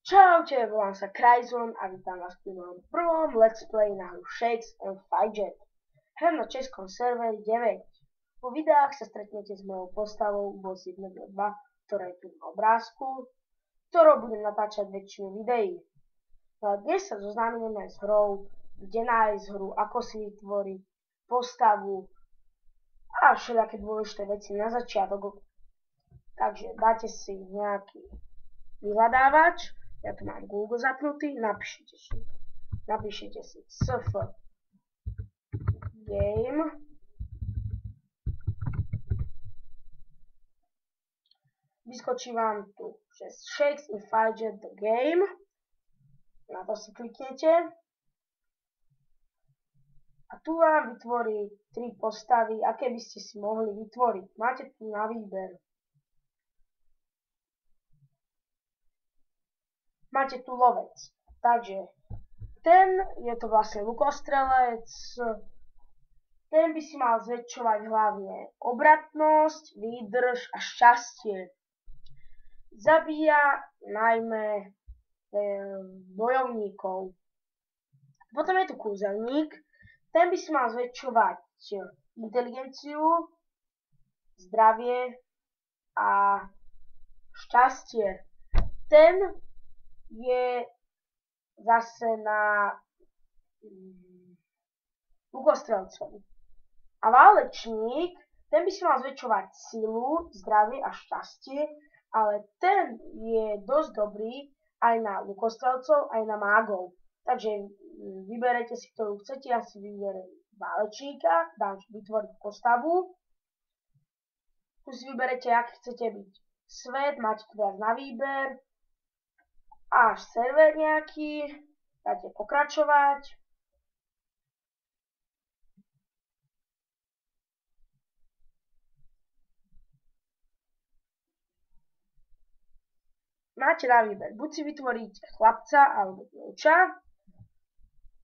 Čaute, volám sa Cryzon a vítam vás pri mojom prvom let's play na hru Shakes and Fidget. Hram na českom serveri 9. Po videách sa stretnete s mojou postavou Boss 1.2, ktorá je tu na obrázku, ktorou budem natáčať väčšinu videí. Dnes sa zoznámime s hrou, kde nájsť hru, ako si vytvoriť postavu a všelijaké dôležité veci na začiatok. Takže dáte si nejaký vyhľadávač, ja tu mám Google zapnutý, napíšete si SF game, vyskočí vám tu, že Shakes and Fidget the game, na to si kliknete a tu vám vytvorí 3 postavy, aké by ste si mohli vytvoriť. Máte tu na výber. Máte tu lovec, takže ten je to vlastne lukostrelec, ten by si mal zväčšovať hlavne obratnosť, výdrž a šťastie. Zabíja najmä bojovníkov. Potom je tu kúzelník, ten by si mal zväčšovať inteligenciu, zdravie a šťastie. Ten je zase na lukostrelcovi. A válečník, ten by si mal zväčšovať silu, zdravie a šťastie, ale ten je dosť dobrý aj na lukostrelcov, aj na mágov. Takže vyberete si, ktorú chcete, ja si vyberiem válečníka, dám vytvoriť postavu. Tu si vyberete, aký chcete byť svet, máte tu viac na výber. Až server nejaký, dáte pokračovať. Máte na výber, buď si vytvoriť chlapca alebo dievča.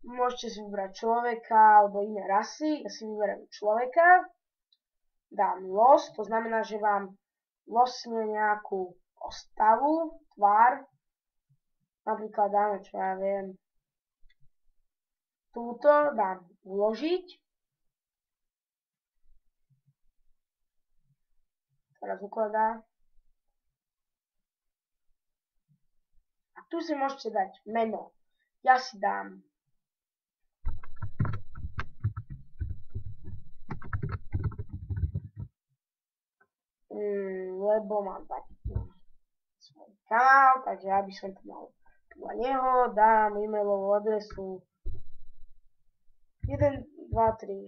Môžete si vybrať človeka alebo iné rasy. Ja si vyberiem človeka. Dám los, to znamená, že vám losne nejakú postavu, tvár. Napríklad dáme, čo ja viem, túto dám uložiť. Teraz ukladá. A tu si môžete dať meno. Ja si dám lebo mám taký svoj kanál, takže ja by som tu mal podľa neho, dám e-mailovú adresu 1, 2, 3,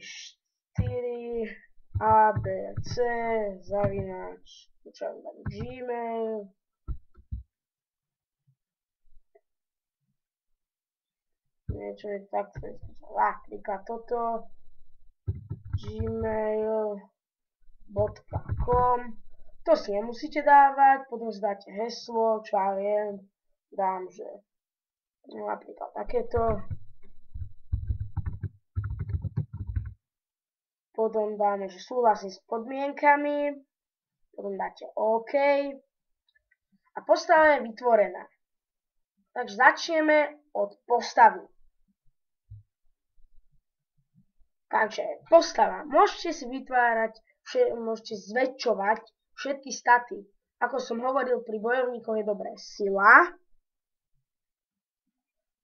4 abc zavináč gmail. Niečo je takto, napríklad toto gmail.com. To si nemusíte dávať, potom si dáte heslo, čo ja viem, dám, že napríklad takéto. Potom dáme, že súhlasím s podmienkami, potom dáte OK a postava je vytvorená. Takže začneme od postavy. Takže postava. Môžete si vytvárať, môžete zväčšovať všetky staty. Ako som hovoril, pri bojovníkoch je dobré sila,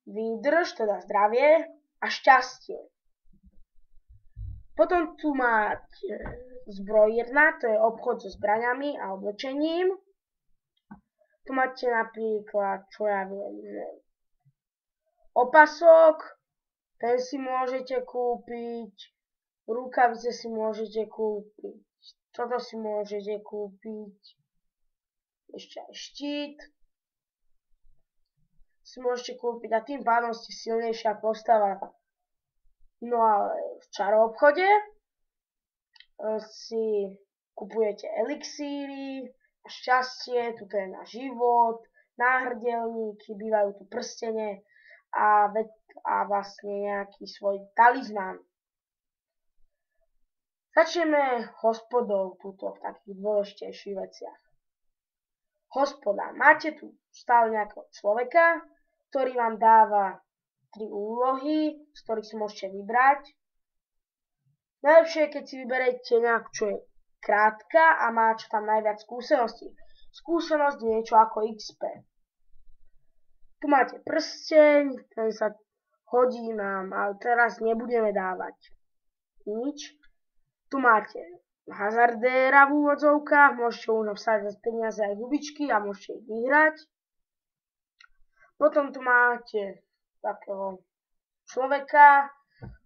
výdrž, teda zdravie a šťastie. Potom tu máte zbrojírna, to je obchod so zbraňami a oblečením. Tu máte napríklad, čo ja viem, že opasok, ten si môžete kúpiť, rukavice si môžete kúpiť, toto si môžete kúpiť, ešte aj štít si môžete kúpiť a tým pádom ste silnejšia postava. No ale v čaroobchode si kupujete elixíry, šťastie, tuto je na život, náhrdelníky, bývajú tu prstene a vlastne nejaký svoj talizmán. Začneme hospodou tuto v takých dôležitejších veciach. Hospoda. Máte tu stále nejakého človeka, ktorý vám dáva 3 úlohy, z ktorých si môžete vybrať. Najlepšie je, keď si vyberete nejakú, čo je krátka a má čo tam najviac skúseností. Skúsenosť je niečo ako XP. Tu máte prsteň, ten sa hodí nám, ale teraz nebudeme dávať nič. Tu máte hazardéra v úvodzovkách, môžete už vsádať peniaze aj hubičky a môžete ich vyhrať. Potom tu máte takého človeka,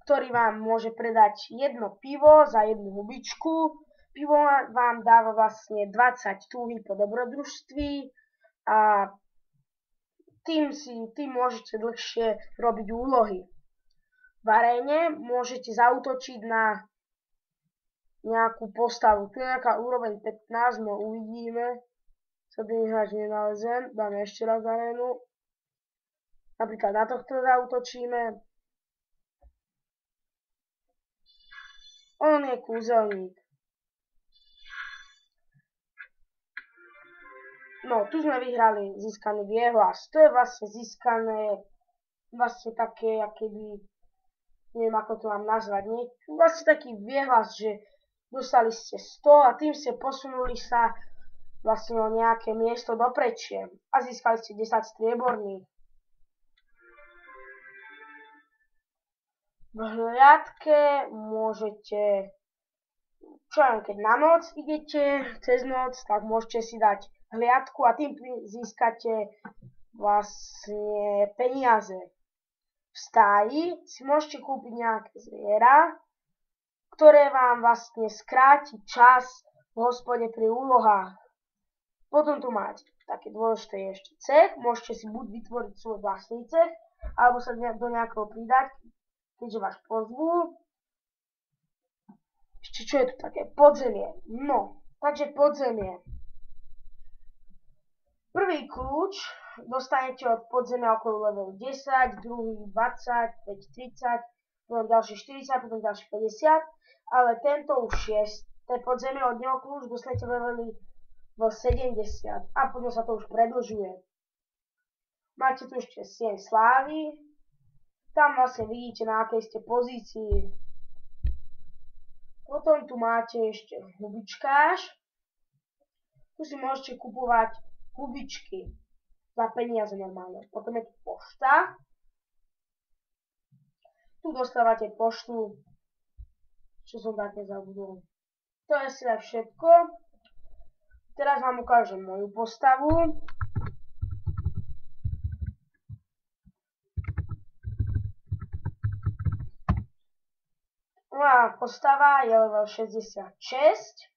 ktorý vám môže predať jedno pivo za jednu hubičku. Pivo vám dáva vlastne 20 túhy po dobrodružství a tým môžete dlhšie robiť úlohy. V aréne môžete zaútočiť na nejakú postavu. Tu je nejaká úroveň 15, no uvidíme. Sa tým hráč nenalezem. Dáme ešte raz arénu. Napríklad na tohto zaútočíme. On je kúzelník. No, tu sme vyhrali získaný viehlas. To je vlastne získané, vlastne také, akoby, neviem ako to mám nazvať, vlastne taký viehlas, že dostali ste 100 a tým ste posunuli sa vlastne o nejaké miesto do prečie a získali ste 10 strieborných. V hliadke môžete, čo len keď na noc idete, cez noc, tak môžete si dať hliadku a tým získate vlastne peniaze. V stáji si môžete kúpiť nejaké zviera, ktoré vám vlastne skráti čas v hospode pri úlohách. Potom tu máte také dôležité ešte cech, môžete si buď vytvoriť svoj vlastný cech, alebo sa do nejakého pridať, keďže vás pozvú. Ešte čo je tu také? Podzemie. No, takže podzemie. Prvý kľúč dostanete od podzemia okolo level 10, druhý 20, 5, 30, potom ďalší 40, potom ďalší 50, ale tento už je, to podzemie od neho kľúč dostanete levely v 70 a potom sa to už predĺžuje. Máte tu ešte sieň slávy, tam vlastne vidíte na akej ste pozícii. Potom tu máte ešte hubičkáš, tu si môžete kupovať hubičky za peniaze normálne. Potom je tu pošta. Tu dostávate poštu, čo som také zabudol. To je asi aj všetko. Teraz vám ukážem moju postavu. Moja postava je level 66.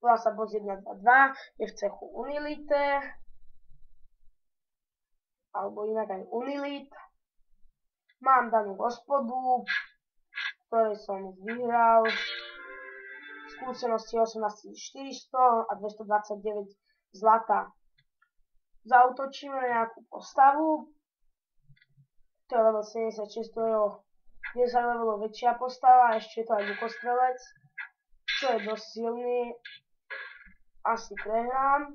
Volá sa boss 122, je v cechu Unilite, alebo inak aj Unilit. Mám danú hospodu, ktorej som vyhral skúsenosti 18400 a 229 zlata. Zaútočíme na nejakú postavu, to je level 76, to je o 10 levelov väčšia postava, a ešte je to aj lukostrelec, čo je dosť silný. Asi prehrám.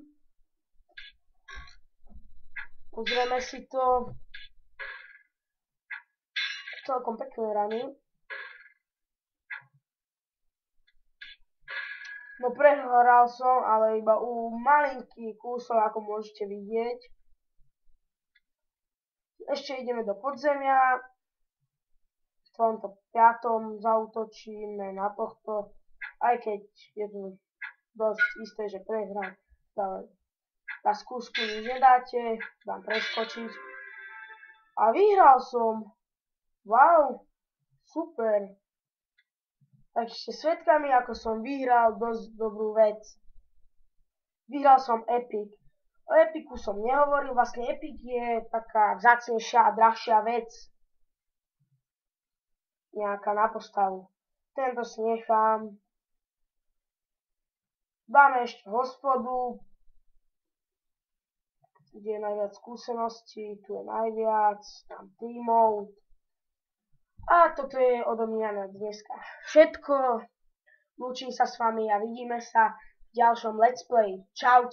Pozrieme si to. Celkom pekné rany. No prehral som, ale iba u malinkých kúsov, ako môžete vidieť. Ešte ideme do podzemia. V tomto 5. zaútočíme na tohto, aj keď je tu dosť isté, že prehrám, ale na skúšku nič nedáte, dám preskočiť. A vyhral som. Wow, super. Takže ste svedkami, ako som vyhral dosť dobrú vec. Vyhral som Epic. O Epiku som nehovoril, vlastne Epic je taká vzácnejšia a drahšia vec. Nejaká na postavu. Tento si nechám. Dáme ešte hospodu, kde je najviac skúseností, tu je najviac, tam tímov. A toto je odo mňa na dneska všetko. Lúčim sa s vami a vidíme sa v ďalšom let's play. Čaute.